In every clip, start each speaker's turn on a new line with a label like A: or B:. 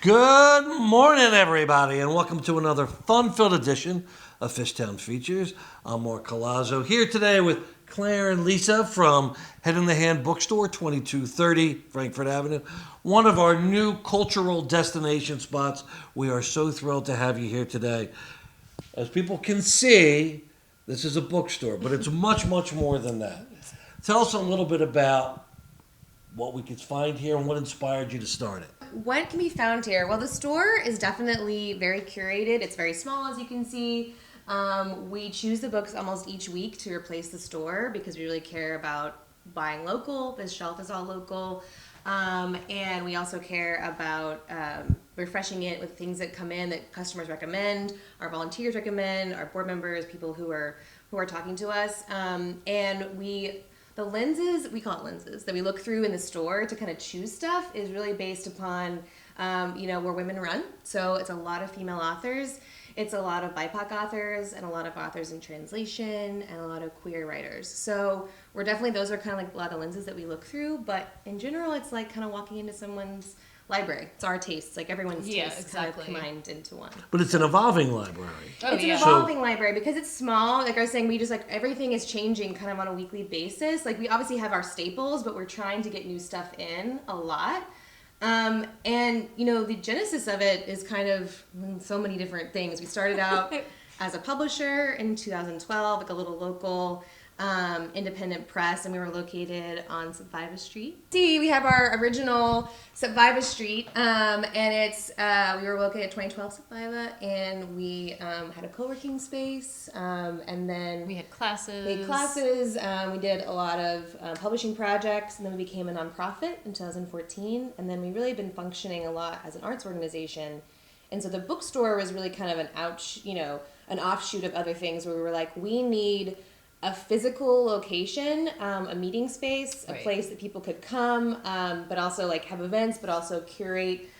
A: Good morning, everybody, and welcome to another fun-filled edition of Fishtown Features. I'm Marc Collazzo, here today with Claire and Lisa from Head in the Hand Bookstore, 2230 Frankford Avenue, one of our new cultural destination spots. We are so thrilled to have you here today. As people can see, this is a bookstore, but it's much, much more than that. Tell us a little bit about what we could find here and what inspired you to start it.
B: What can be found here? Well, the store is definitely very curated. It's very small, as you can see. We choose the books almost each week to replace the store because we really care about buying local. This shelf is all local. And we also care about refreshing it with things that come in that customers recommend, our volunteers recommend, our board members, people who are talking to us. The lenses, we call it lenses, that we look through in the store to kind of choose stuff is really based upon, we're women run. So it's a lot of female authors. It's a lot of BIPOC authors and a lot of authors in translation and a lot of queer writers. So those are kind of like a lot of the lenses that we look through. But in general, it's like kind of walking into someone's library. It's our tastes, like everyone's tastes kind of combined into one.
A: But it's an evolving library.
B: It's an evolving library because it's small. Like I was saying, we just everything is changing kind of on a weekly basis. Like we obviously have our staples, but we're trying to get new stuff in a lot. The genesis of it is kind of so many different things. We started out as a publisher in 2012, like a little local independent press, and we were located on Sepviva Street. We have our original Sepviva Street, and it's we were located at 2012 Sepviva, and we had a co-working space, and then
C: we had classes.
B: We did a lot of publishing projects, and then we became a nonprofit in 2014, and then we really been functioning a lot as an arts organization. And so the bookstore was really kind of an offshoot of other things where we were like, we need a physical location, a meeting space, a place that people could come, but also like have events, but also curate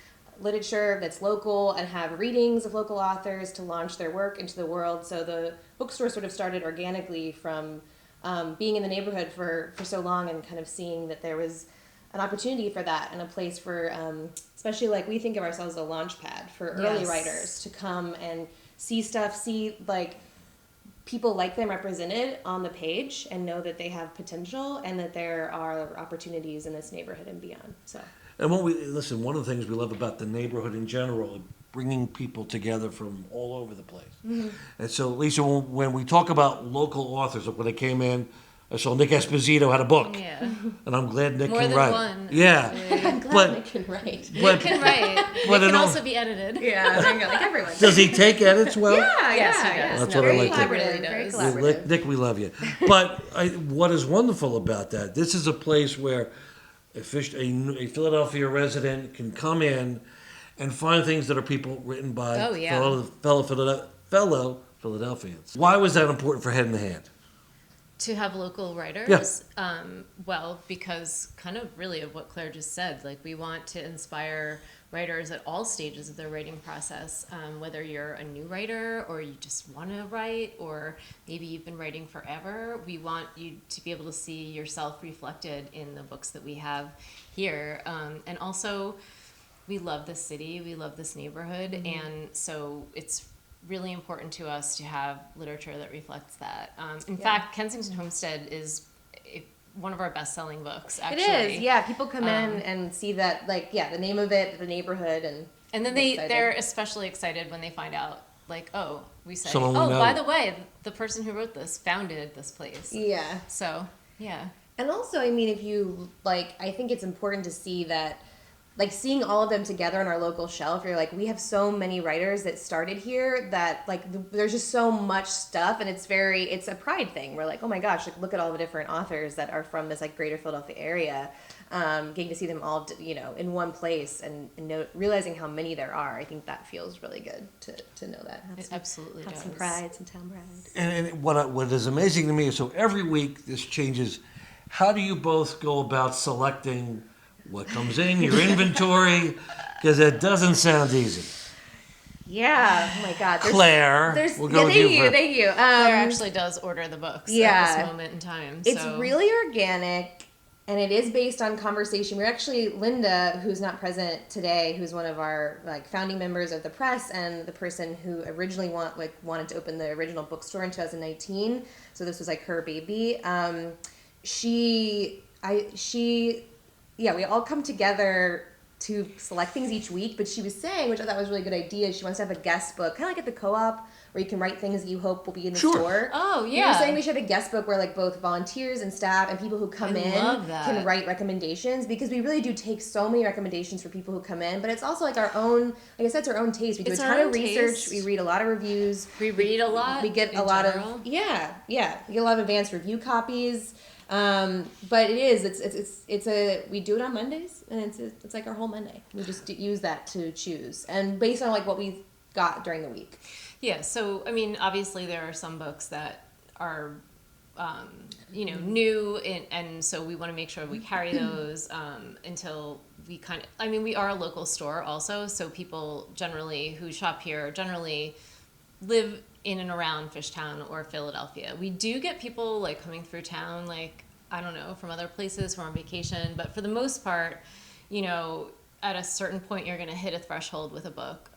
B: literature that's local and have readings of local authors to launch their work into the world. So the bookstore sort of started organically from being in the neighborhood for so long and kind of seeing that there was an opportunity for that and a place for, especially like we think of ourselves as a launch pad for early writers to come and see stuff, see like people like them represented on the page and know that they have potential and that there are opportunities in this neighborhood and beyond. So.
A: And one of the things we love about the neighborhood in general, bringing people together from all over the place. Mm-hmm. And so, Lisa, when we talk about local authors, when they came in, I saw Nick Esposito had a book. Yeah. And I'm glad Nick can write.
C: More than one.
A: Yeah.
B: I'm glad Nick can write.
C: Nick can write. It can also be edited.
B: Yeah, like everyone.
A: Does he take edits well?
B: Yes, he does.
A: That's what I like to
B: Very collaborative.
A: Nick, we love you. But what is wonderful about that, this is a place where a Philadelphia resident can come in and find things that are people written by fellow Philadelphians. Why was that important for Head in the Hand?
C: To have local writers?
A: Yeah.
C: Because kind of really of what Claire just said, like we want to inspire writers at all stages of their writing process, whether you're a new writer or you just want to write, or maybe you've been writing forever. We want you to be able to see yourself reflected in the books that we have here. And also, we love this city, we love this neighborhood, and so it's really important to us to have literature that reflects that. In fact, Kensington Homestead is one of our best-selling books, actually.
B: It is, yeah. People come in and see that, the name of it, the neighborhood, and
C: then they're especially excited when they find out, we say,
A: by
C: the way, the person who wrote this founded this place.
B: Yeah.
C: So, yeah.
B: And also, if you, I think it's important to see that, seeing all of them together on our local shelf, you're like, we have so many writers that started here that, there's just so much stuff, and it's a pride thing. We're like, oh my gosh, look at all the different authors that are from this, greater Philadelphia area. Getting to see them all, in one place and realizing how many there are, I think that feels really good to know that.
C: It absolutely does.
B: Have some pride, some town pride.
A: And what is amazing to me is, so every week this changes. How do you both go about selecting what comes in, your inventory? Because it doesn't sound easy.
B: Yeah. Oh my God.
A: Claire. We'll go with you.
B: Thank you.
C: Claire actually does order the books at this moment in time.
B: It's really organic. And it is based on conversation. We're actually, Linda, who's not present today, who's one of our like founding members of the press and the person who originally wanted to open the original bookstore in 2019. So this was like her baby. We all come together to select things each week, but she was saying, which I thought was a really good idea, she wants to have a guest book, kind of like at the co-op, where you can write things that you hope will be in the store.
C: Oh,
B: You were saying we should have a guest book where like both volunteers and staff and people who come in can write recommendations, because we really do take so many recommendations for people who come in, but it's also like our own, like I said, it's our own taste. We do a ton of research, we read a lot of reviews.
C: We read a lot.
B: We get a lot of, we get a lot of advanced review copies. But we do it on Mondays, and it's like our whole Monday. We just use that to choose, and based on like what we got during the week.
C: Yeah. So, I mean, obviously there are some books that are, new, and so we want to make sure we carry those, until we we are a local store also. So people generally who shop here generally live in and around Fishtown or Philadelphia. We do get people like coming through town, like, I don't know, from other places, from on vacation, but for the most part, at a certain point you're going to hit a threshold with a book.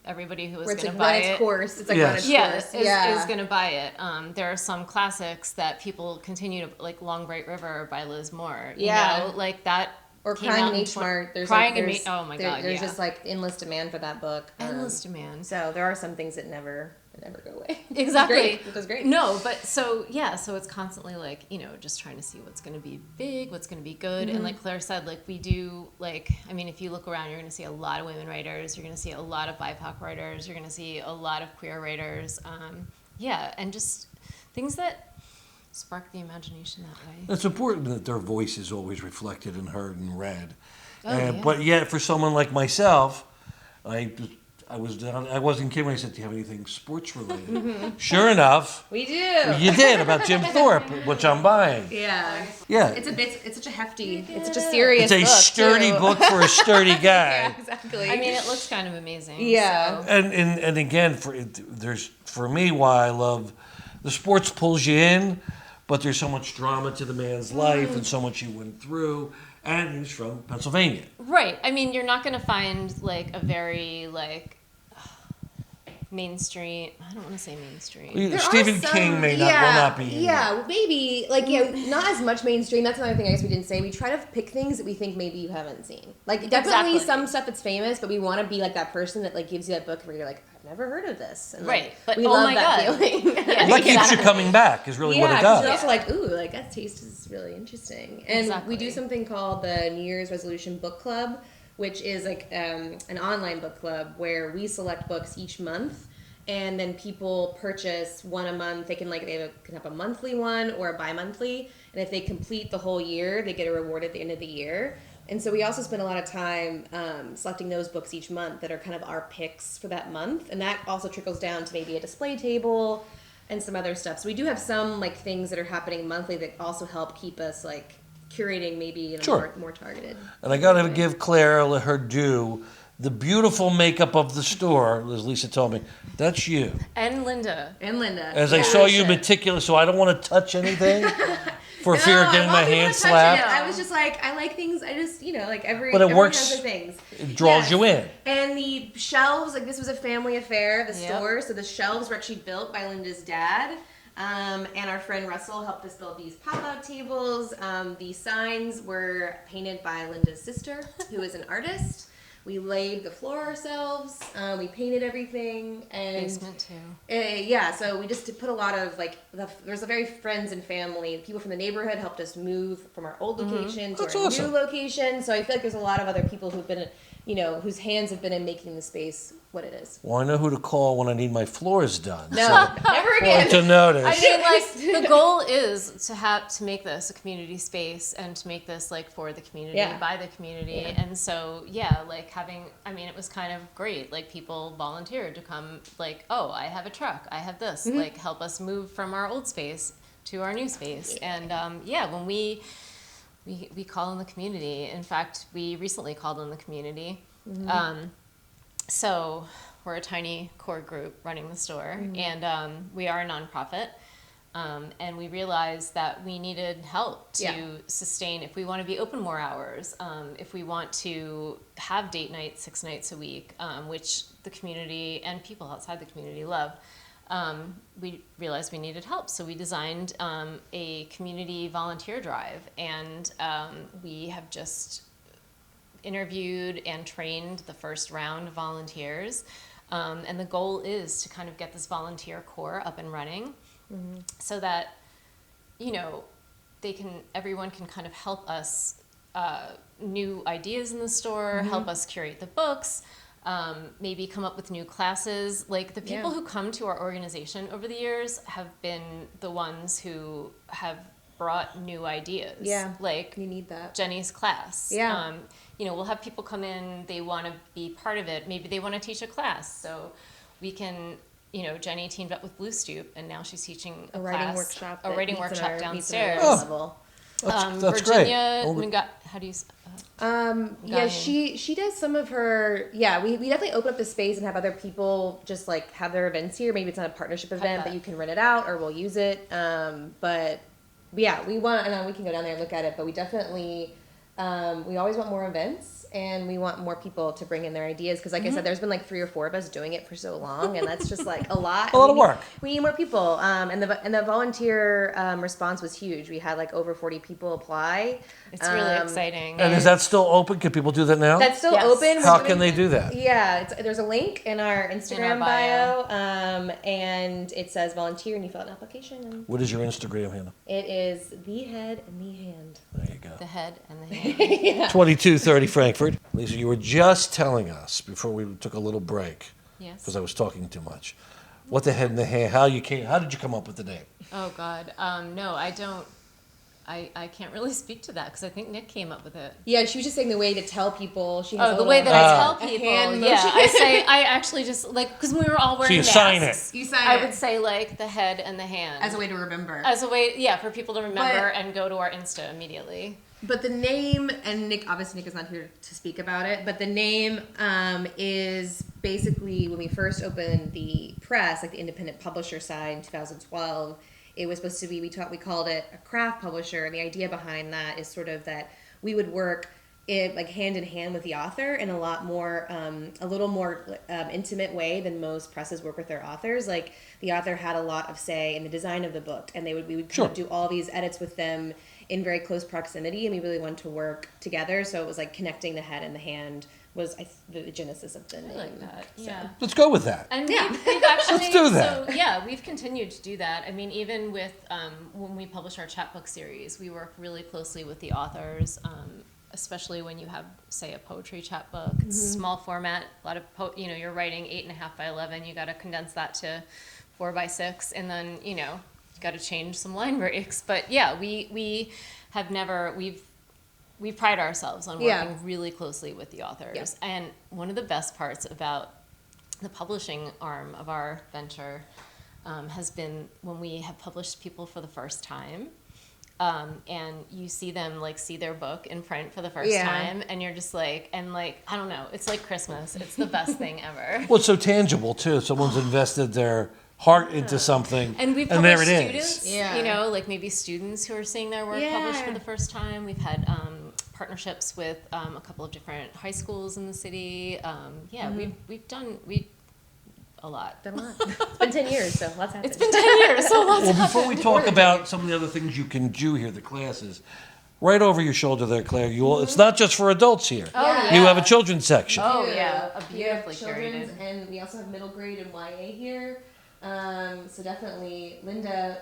C: Everybody who is going to buy it,
B: it's like run its course.
C: Is going to buy it. There are some classics that people continue to, like Long Bright River by Liz Moore, like that. Or
B: Crying in H Mart.
C: Oh my God,
B: there's just like endless demand for that book.
C: Endless demand.
B: So there are some things that never go away.
C: Exactly.
B: Which is great.
C: No, but so it's constantly like, just trying to see what's going to be big, what's going to be good. And like Claire said, like we do, like, I mean, if you look around, you're going to see a lot of women writers. You're going to see a lot of BIPOC writers. You're going to see a lot of queer writers. And just things that spark the imagination that way.
A: It's important that their voice is always reflected and heard and read.
C: Yeah.
A: But yet, for someone like myself, I wasn't kidding when I said, "Do you have anything sports related?" Sure enough,
B: we do.
A: You did, about Jim Thorpe, which I'm buying.
B: Yeah. It's such a hefty, it's such a serious.
A: It's a sturdy book for a sturdy guy.
B: Yeah, exactly.
C: I mean, it looks kind of amazing.
B: Yeah.
C: So.
A: And again, for me, why I love the sports pulls you in, but there's so much drama to the man's life and so much he went through, and he's from Pennsylvania.
C: Right. I mean, you're not going to find like a very like mainstream. I don't want to say mainstream.
A: Stephen King will not be.
B: Yeah, maybe not as much mainstream. That's another thing I guess we didn't say. We try to pick things that we think maybe you haven't seen. Like definitely some stuff that's famous, but we want to be like that person that like gives you that book where you're like, I've never heard of this. And,
C: right. But
B: we love that feeling.
A: That keeps you coming back. Is really what it does.
B: You're also like, ooh, like that taste is really interesting. And we do something called the New Year's Resolution Book Club, which is like an online book club where we select books each month, and then people purchase one a month. They can can have a monthly one or a bi-monthly, and if they complete the whole year, they get a reward at the end of the year. And so we also spend a lot of time selecting those books each month that are kind of our picks for that month, and that also trickles down to maybe a display table and some other stuff. So we do have some like things that are happening monthly that also help keep us like curating maybe in a more targeted.
A: And I got to give Claire her due. The beautiful makeup of the store, as Lisa told me, that's you.
C: And Linda.
A: As I saw you meticulous, so I don't want to touch anything for fear of getting my hand slapped.
B: I was just like, I like things. I just, like
A: but it works,
B: has their things.
A: It draws you in.
B: And the shelves, like this was a family affair, the store. So the shelves were actually built by Linda's dad. And our friend Russell helped us build these pop-out tables. The signs were painted by Linda's sister, who is an artist. We laid the floor ourselves. We painted everything. And
C: basement too.
B: So we just put a lot of there's a very friends and family. People from the neighborhood helped us move from our old location to our new location. So I feel like there's a lot of other people who've been, whose hands have been in making the space what it is.
A: Well, I know who to call when I need my floors done.
B: No, never again.
A: To notice.
C: I mean, the goal is to make this a community space and to make this for the community, by the community. And so, it was kind of great. Like people volunteered to come I have a truck. I have this, help us move from our old space to our new space. And when we call on the community. In fact, we recently called on the community. So we're a tiny core group running the store, and we are a nonprofit. And we realized that we needed help to
B: Yeah.
C: sustain if we want to be open more hours, if we want to have date nights 6 nights a week, which the community and people outside the community love. We realized we needed help, so we designed a community volunteer drive, and we have just interviewed and trained the first round of volunteers, and the goal is to kind of get this volunteer core up and running, so that everyone can kind of help us new ideas in the store, help us curate the books. Maybe come up with new classes. Like the people who come to our organization over the years have been the ones who have brought new ideas.
B: Yeah,
C: like
B: you need that.
C: Jenny's class.
B: Yeah.
C: We'll have people come in, they want to be part of it. Maybe they want to teach a class. So we can, Jenny teamed up with Blue Stoop, and now she's teaching
B: A
C: class,
B: writing workshop.
C: a
B: that
C: writing
B: meets
C: workshop
B: in our
C: downstairs.
B: level.
A: That's
C: Virginia,
A: great.
C: how do you?
B: Yeah,
C: Guying.
B: she does some of her. Yeah, we definitely open up the space and have other people just like have their events here. Maybe it's not a partnership event, but you can rent it out or we'll use it. But yeah, we want, and we can go down there and look at it. But we definitely, we always want more events, and we want more people to bring in their ideas. Because like I said, there's been like 3 or 4 of us doing it for so long, and that's just like a lot.
A: A lot of work.
B: We need more people. And the volunteer response was huge. We had like over 40 people apply.
C: It's really exciting.
A: And is that still open? Can people do that now?
B: That's still
C: Yes.
B: open.
A: How
B: We're
A: can they
B: doing-
A: do that?
B: Yeah, there's a link in our Instagram
C: bio.
B: and it says volunteer, and you fill out an application. And
A: What is your Instagram handle?
B: it is the head and the hand.
A: There you go.
C: The head and the hand.
A: 2230 Frankford. Lisa, you were just telling us before we took a little break,
C: Yes.
A: because I was talking too much, what the head and the hand, how did you come up with the name?
C: Oh God, no, I don't. I can't really speak to that because I think Nick came up with it.
B: Yeah, she was just saying the way to tell people. She has
C: Oh,
B: a
C: the way
B: little-
C: that I tell
B: a
C: people.
B: hand
C: Yeah,
B: motion.
C: I actually just because we were all wearing
A: you
C: masks.
A: sign it.
B: You sign
C: I
B: it
C: would say like the head and the hand
B: as a way to remember.
C: As a way, yeah, for people to remember
B: But-
C: and go to our Insta immediately.
B: But the name, and Nick is not here to speak about it, but the name is basically when we first opened the press, like the independent publisher side in 2012, it was supposed to be, we called it a craft publisher, and the idea behind that is sort of that we would work like hand in hand with the author in a lot more, a little more intimate way than most presses work with their authors. Like the author had a lot of say in the design of the book, and we would kind of do all these edits with them in very close proximity, and we really wanted to work together. So it was like connecting the head and the hand was the genesis of the name.
C: I like that.
B: So.
C: Yeah.
A: Let's go with that.
C: And
B: Yeah.
C: we've actually,
A: Let's do that.
C: So yeah, we've continued to do that. I mean, even with when we publish our chapbook series, we work really closely with the authors, especially when you have, say, a poetry chapbook. It's small format. A lot of you're writing 8.5 by 11. You got to condense that to 4 by 6, and then you got to change some line breaks. But yeah, we have never we pride ourselves on working really closely with the authors. Yeah. And one of the best parts about the publishing arm of our venture has been when we have published people for the first time. And you see them see their book in print for the first time, and you're just I don't know, it's like Christmas. It's the best thing ever.
A: Well, it's so tangible too. Someone's invested their heart into something,
C: And we've
A: there
C: published
A: it is.
C: students, maybe students who are seeing their work published for the first time. We've had partnerships with a couple of different high schools in the city. We've done a lot.
B: Done a lot. It's been 10 years, so lots happened.
C: It's been 10 years, so lots
A: Well, before we
C: happened.
A: talk about some of the other things you can do here, the classes, right over your shoulder there, Claire, it's not just for adults here.
C: Oh, yeah.
A: You have a children's section.
C: Oh, yeah, a
B: We have
C: beautifully
B: children's,
C: curated.
B: and we also have middle grade and YA here. So definitely Linda,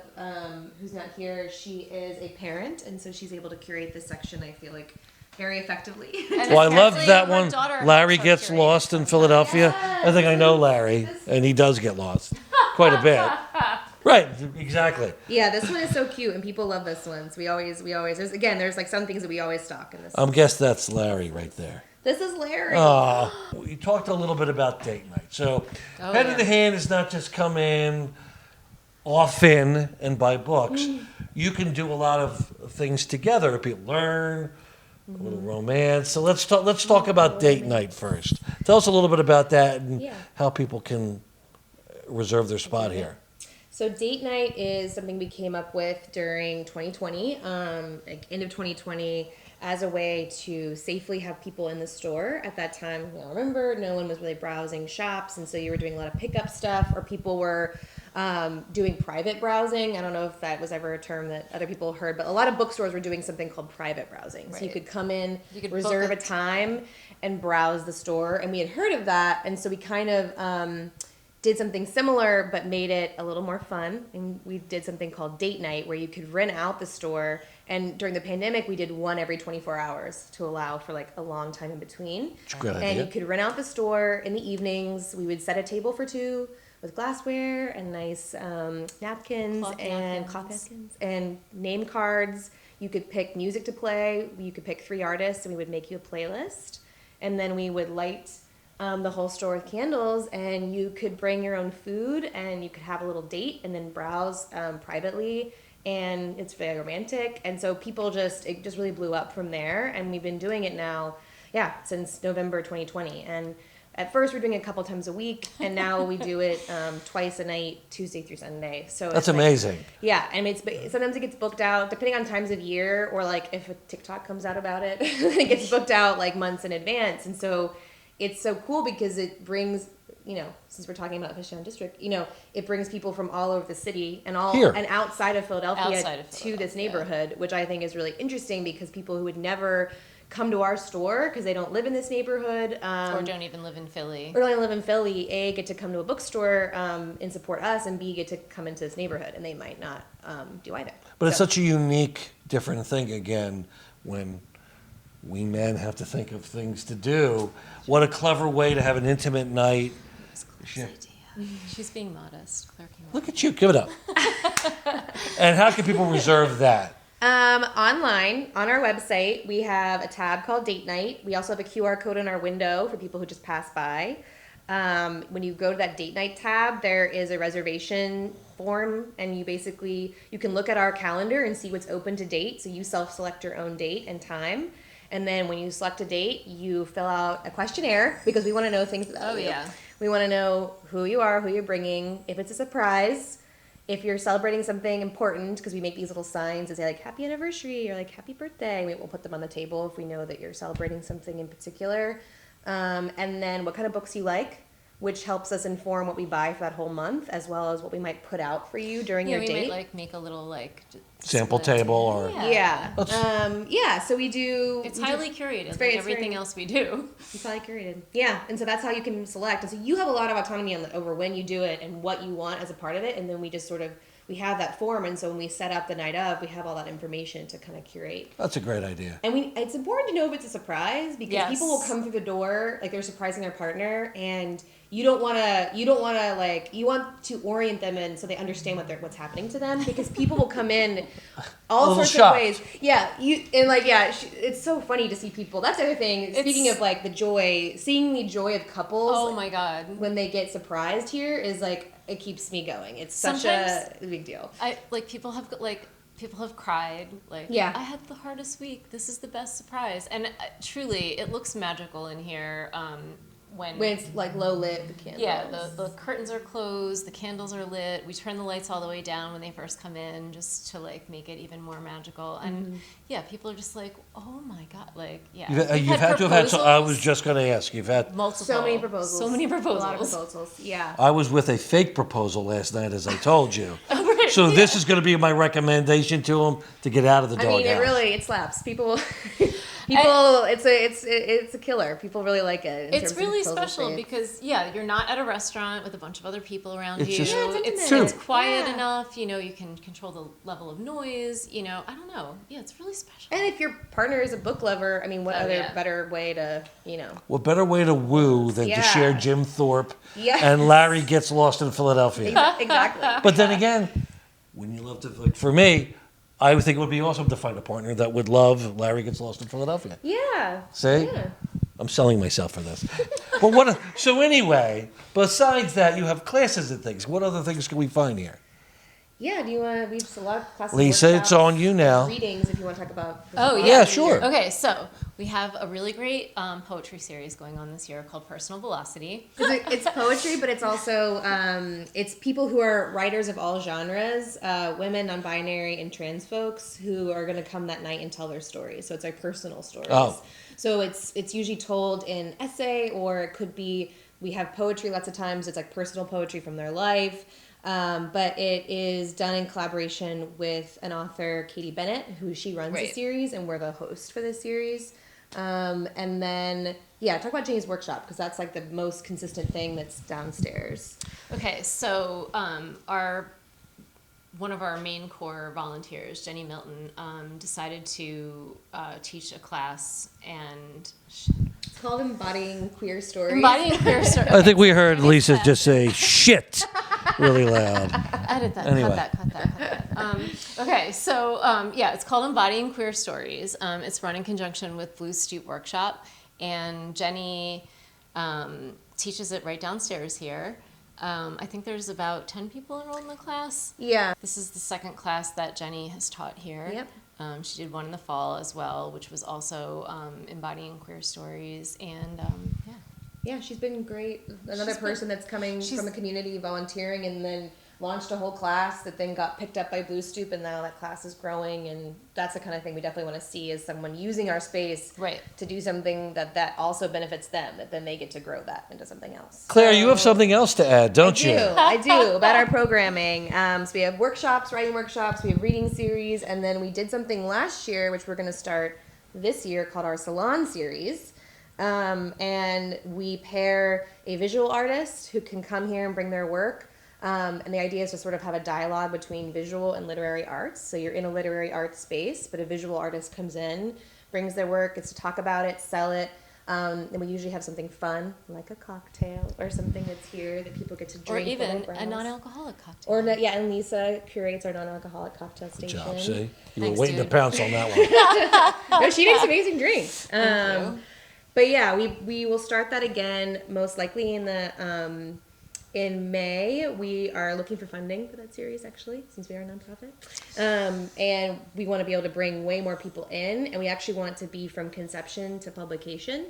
B: who's not here, she is a parent, and so she's able to curate this section, I feel like, very effectively.
C: And
A: Well, I love
C: especially
A: that
C: her
A: one.
C: daughter
A: Larry
C: helps her
A: gets
C: curate
A: lost in
C: it.
A: Philadelphia. I think I know Larry, and he does get lost quite a bit. Right, exactly.
B: Yeah, this one is so cute, and people love this one. So we always, there's like some things that we always stock in this.
A: Guess that's Larry right there.
B: This is Larry.
A: We talked a little bit about date night. So, head in the hand is not just come in often and buy books. You can do a lot of things together. People learn, a little romance. So let's talk about date night first. Tell us a little bit about that and how people can reserve their spot here.
B: So date night is something we came up with during 2020, like end of 2020, as a way to safely have people in the store. At that time, remember, no one was really browsing shops, and so you were doing a lot of pickup stuff, or people were doing private browsing. I don't know if that was ever a term that other people heard, but a lot of bookstores were doing something called private browsing. So you could come in,
C: You could
B: reserve
C: book
B: a time, and browse the store. And we had heard of that, and so we kind of did something similar, but made it a little more fun. And we did something called date night, where you could rent out the store. And during the pandemic, we did one every 24 hours to allow for like a long time in between.
A: It's a great
B: And
A: idea.
B: you could rent out the store in the evenings. We would set a table for two with glassware and nice napkins
C: Cloth
B: and
C: napkins.
B: cloth napkins and name cards. You could pick music to play. You could pick 3 artists, and we would make you a playlist. And then we would light the whole store with candles, and you could bring your own food, and you could have a little date and then browse privately. And it's very romantic. And so it just really blew up from there. And we've been doing it now, since November 2020. And at first, we're doing it a couple times a week, and now we do it twice a night, Tuesday through Sunday. So
A: That's
B: it's like-
A: amazing.
B: Yeah, and sometimes it gets booked out depending on times of year, or like if a TikTok comes out about it, it gets booked out like months in advance. And so it's so cool because it brings, since we're talking about Fishtown District, it brings people from all over the city and
A: Here.
B: and outside of Philadelphia,
C: Outside of
B: to this
C: Philadelphia.
B: neighborhood, which I think is really interesting because people who would never come to our store because they don't live in this neighborhood
C: or don't even live in Philly.
B: or don't live in Philly, A, get to come to a bookstore and support us, and B, get to come into this neighborhood, and they might not do either.
A: But it's
B: So-
A: such a unique, different thing again when we men have to think of things to do. What a clever way to have an intimate night. Yeah.
C: She's being modest. Claire came up.
A: Look at you, give it up. And how can people reserve that?
B: Online, on our website, we have a tab called Date Night. We also have a QR code in our window for people who just pass by. When you go to that Date Night tab, there is a reservation form, and you can look at our calendar and see what's open to date. So you self-select your own date and time. And then when you select a date, you fill out a questionnaire because we want to know things about you.
C: Yeah.
B: We want to know who you are, who you're bringing, if it's a surprise, if you're celebrating something important, because we make these little signs that say like happy anniversary or like happy birthday. We'll put them on the table if we know that you're celebrating something in particular. And then what kind of books you like, which helps us inform what we buy for that whole month, as well as what we might put out for you during
C: Yeah,
B: your
C: we
B: date.
C: might like make a little like
A: Sample
C: split.
A: table or...
B: Yeah. So we do.
C: It's
B: we do-
C: highly curated,
B: It's very-
C: like
B: it's
C: everything
B: very-
C: else we do.
B: It's highly curated. Yeah, and so that's how you can select. And so you have a lot of autonomy over when you do it and what you want as a part of it. And then we just we have that form. And so when we set up the night of, we have all that information to kind of curate.
A: That's a great idea.
B: And it's important to know if it's a surprise because
C: Yes.
B: people will come through the door like they're surprising their partner, and you want to orient them in so they understand what's happening to them, because people will come in all
A: little
B: sorts
A: shocked.
B: of ways. Yeah, it's so funny to see people. That's the other thing. Speaking of like seeing the joy of couples.
C: Oh my god.
B: When they get surprised here is like it keeps me going. It's such
C: Sometimes-
B: a big deal.
C: People have cried like,
B: Yeah.
C: I had the hardest week, this is the best surprise. And truly it looks magical in here when
B: When it's like low lit, the candles.
C: yeah, the curtains are closed, the candles are lit. We turn the lights all the way down when they first come in, just to like make it even more magical. And yeah, people are just like, oh my god, like yeah.
A: You've had to have had... I was just going to ask. You've had...
C: multiple,
B: So many proposals.
C: so many proposals.
B: A lot of proposals. Yeah.
A: I was with a fake proposal last night, as I told you. So this is going to be my recommendation to them to get out of the
B: I
A: doghouse.
B: mean, it slaps. People, it's a killer. People really like it.
C: It's really special because you're not at a restaurant with a bunch of other people around
A: It's
C: you.
A: just- Yeah,
B: it's
A: intimate.
C: It's quiet
B: Yeah.
C: enough. You can control the level of noise. I don't know. Yeah, it's really special.
B: And if your partner is a book lover, I mean, what other better way to,
A: What better way to woo than to
B: Yeah.
A: share Jim Thorpe
B: Yes.
A: and Larry Gets Lost in Philadelphia?
B: Exactly.
A: But then again, when you love to, like for me, I would think it would be awesome to find a partner that would love Larry Gets Lost in Philadelphia.
B: Yeah.
A: See?
B: Yeah.
A: I'm selling myself for this. But so anyway, besides that, you have classes and things. What other things can we find here?
B: Yeah, do you want to, we have a lot of classes.
A: Lisa, it's
B: workshops,
A: on you now.
B: Readings, if you want to talk about.
C: Oh, yeah.
A: Yeah, sure.
C: Okay, so we have a really great poetry series going on this year called Personal Velocity.
B: It's poetry, but it's also, it's people who are writers of all genres, women, non-binary, and trans folks who are going to come that night and tell their stories. So it's like personal stories.
A: Oh.
B: So it's usually told in essay, or it could be, we have poetry lots of times. It's like personal poetry from their life. But it is done in collaboration with an author, Katie Bennett, who she runs the
C: Right.
B: series, and we're the host for this series. And then, yeah, talk about Jane's workshop, because that's like the most consistent thing that's downstairs.
C: Okay, so one of our main core volunteers, Jenny Milton, decided to teach a class and
B: It's called Embodying Queer Stories.
C: embodying queer stories.
A: I think we heard Lisa just say shit really loud.
C: Edit that.
A: Anyway.
C: Cut that. Okay, so yeah, it's called Embodying Queer Stories. It's run in conjunction with Blue Stoop Workshop, and Jenny teaches it right downstairs here. I think there's about 10 people enrolled in the class.
B: Yeah.
C: This is the second class that Jenny has taught here.
B: Yep.
C: She did one in the fall as well, which was also embodying queer stories, and yeah.
B: Yeah, she's been great. Another
C: She's
B: person that's coming from the community volunteering, and then launched a whole class that then got picked up by Blue Stoop, and now that class is growing, and that's the kind of thing we definitely want to see, is someone using our space
C: Right.
B: to do something that also benefits them, that then they get to grow that into something else.
A: Claire, you have something else to add, don't you?
B: I do, about our programming. So we have workshops, writing workshops, we have reading series, and then we did something last year, which we're going to start this year, called our Salon series. And we pair a visual artist who can come here and bring their work. And the idea is to sort of have a dialogue between visual and literary arts. So you're in a literary arts space, but a visual artist comes in, brings their work, gets to talk about it, sell it. And we usually have something fun, like a cocktail or something that's here that people get to
C: Or
B: drink.
C: even
B: with
C: a
B: their
C: non-alcoholic cocktail.
B: Or yeah, and Lisa curates our non-alcoholic cocktail
A: Good
B: station.
A: job, see? You
C: Thanks,
A: were waiting
C: dude.
A: to pounce on that one.
B: No, she makes amazing drinks.
C: Thank you.
B: But yeah, we will start that again most likely in May. We are looking for funding for that series, actually, since we are a nonprofit. And we want to be able to bring way more people in, and we actually want to be from conception to publication.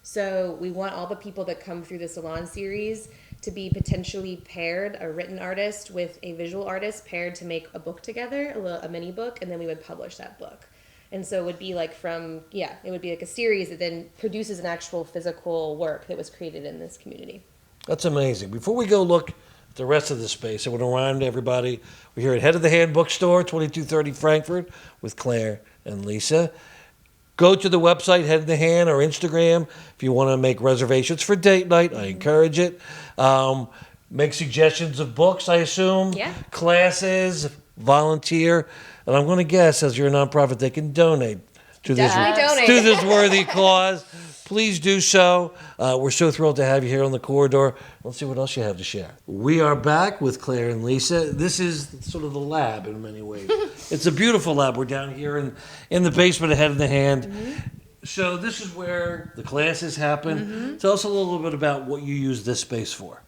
B: So we want all the people that come through the Salon series to be potentially paired, a written artist with a visual artist paired, to make a book together, a mini book, and then we would publish that book. And so it would be like it would be like a series that then produces an actual physical work that was created in this community.
A: That's amazing. Before we go look at the rest of the space, I want to remind everybody we're here at Head of the Hand Bookstore, 2230 Frankford, with Claire and Lisa. Go to the website, Head of the Hand, or Instagram, if you want to make reservations for date night. I encourage it. Make suggestions of books, I assume.
B: Yeah.
A: Classes, volunteer. And I'm going to guess, as you're a nonprofit, they can donate to this,
B: Definitely donate.
A: to this worthy cause. Please do so. We're so thrilled to have you here on the corridor. Let's see what else you have to share. We are back with Claire and Lisa. This is sort of the lab in many ways. It's a beautiful lab. We're down here in the basement of Head of the Hand. Mm-hmm. So this is where the classes happen. Mm-hmm. Tell us a little bit about what you use this space for.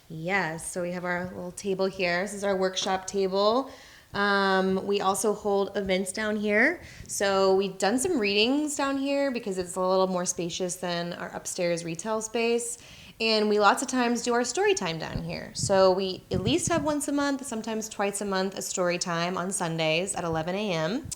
B: Yes, so we have our little table here. This is our workshop table. We also hold events down here. So we've done some readings down here because it's a little more spacious than our upstairs retail space. And we lots of times do our story time down here. So we at least have once a month, sometimes twice a month, a story time on Sundays at 11 a.m.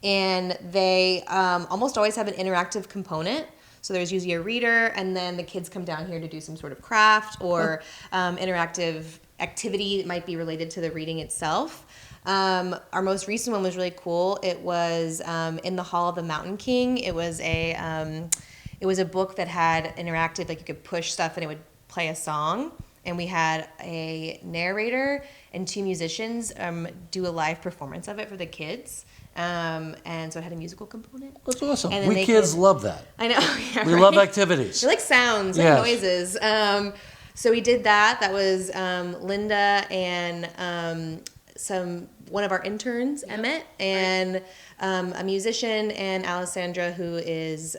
B: And they almost always have an interactive component. So there's usually a reader, and then the kids come down here to do some sort of craft or interactive activity that might be related to the reading itself. Our most recent one was really cool. It was in the Hall of the Mountain King. It was a book that had interactive, like you could push stuff and it would play a song. And we had a narrator and two musicians do a live performance of it for the kids. And so it had a musical component.
A: That's awesome.
B: And then
A: We kids love that.
B: I know. Yeah,
A: We
B: right?
A: love activities.
B: We like sounds,
A: Yes.
B: like noises. So we did that. That was Linda and one of our interns, Emmett, and a musician, and Alessandra, who is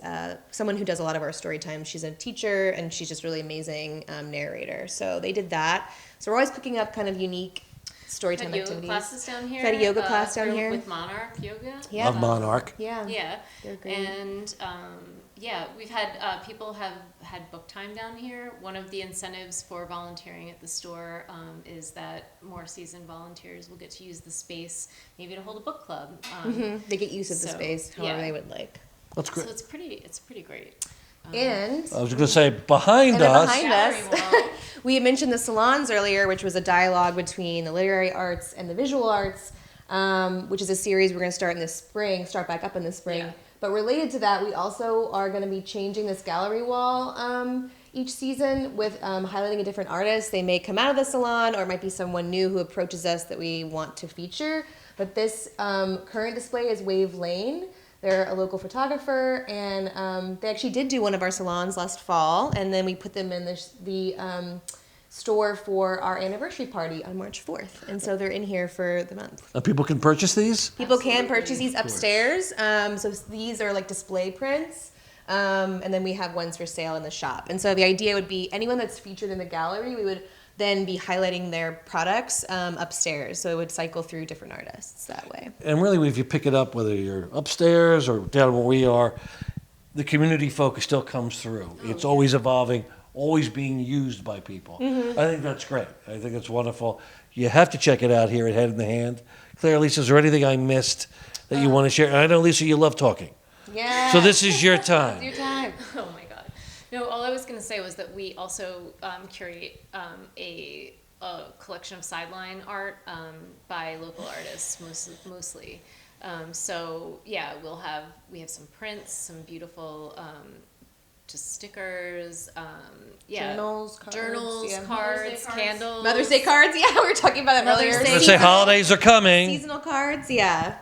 B: someone who does a lot of our story time. She's a teacher, and she's just really amazing narrator. So they did that. So we're always picking up kind of unique storytime
C: Had yoga
B: activities.
C: classes down here.
B: Had a yoga class down
C: through-
B: here.
C: with Monarch Yoga.
B: Yeah.
A: Of Monarch.
B: Yeah.
C: Yeah,
B: They're great.
C: and yeah, we've had people have had book time down here. One of the incentives for volunteering at the store is that more seasoned volunteers will get to use the space, maybe to hold a book club.
B: They get use of the
C: So,
B: space however
C: yeah.
B: they would like.
A: That's
C: So
A: great.
C: it's pretty great.
B: And
A: I was going to say, behind
B: And then
A: us,
B: behind
C: Gallery
B: us.
C: wall.
B: we had mentioned the salons earlier, which was a dialogue between the literary arts and the visual arts, which is a series we're going to start back up in the spring.
C: Yeah.
B: But related to that, we also are going to be changing this gallery wall each season with highlighting a different artist. They may come out of the salon, or it might be someone new who approaches us that we want to feature. But this current display is Wave Lane. They're a local photographer, and they actually did do one of our salons last fall, and then we put them in the store for our anniversary party on March 4th. And so they're in here for the month.
A: people can purchase these.
B: People can
C: Absolutely.
B: purchase these upstairs. So these are like display prints. And then we have ones for sale in the shop. And so the idea would be anyone that's featured in the gallery, we would then be highlighting their products upstairs. So it would cycle through different artists that way.
A: And really, if you pick it up, whether you're upstairs or down where we are, the community focus still comes through. It's always evolving, always being used by people. I think that's great. I think it's wonderful. You have to check it out here at Head in the Hand. Claire, Lisa, is there anything I missed that you want to share? And I know, Lisa, you love talking.
B: Yeah.
A: So this is your
B: It's
A: time.
B: your time.
C: Oh my god. No, all I was going to say was that we also curate a collection of sideline art by local artists, mostly. So yeah, we have some prints, some beautiful just stickers, yeah,
B: Journals,
C: cards,
B: cards,
C: candles,
B: Mother's Day cards. Yeah, we were talking about it
C: Mother's
B: earlier.
C: Day
A: Let's say holidays are coming.
B: Seasonal cards. Yeah.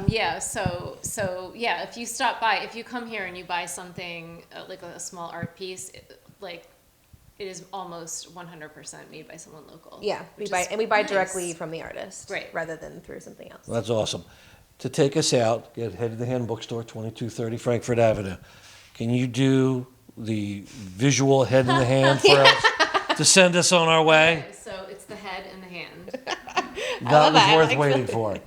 C: Yeah, so yeah, if you come here and you buy something like a small art piece, it is almost 100% made by someone local.
B: Yeah, we
C: which
B: buy
C: is
B: directly
C: nice.
B: from the artist,
C: Right.
B: rather than through something else.
A: That's awesome. To take us out, get Head in the Hand Bookstore, 2230 Frankford Avenue. Can you do the visual Head in the Hand for us to send us on our way?
C: Okay, so it's the head and the hand.
A: That was
B: that. I
A: worth
B: like
A: waiting for.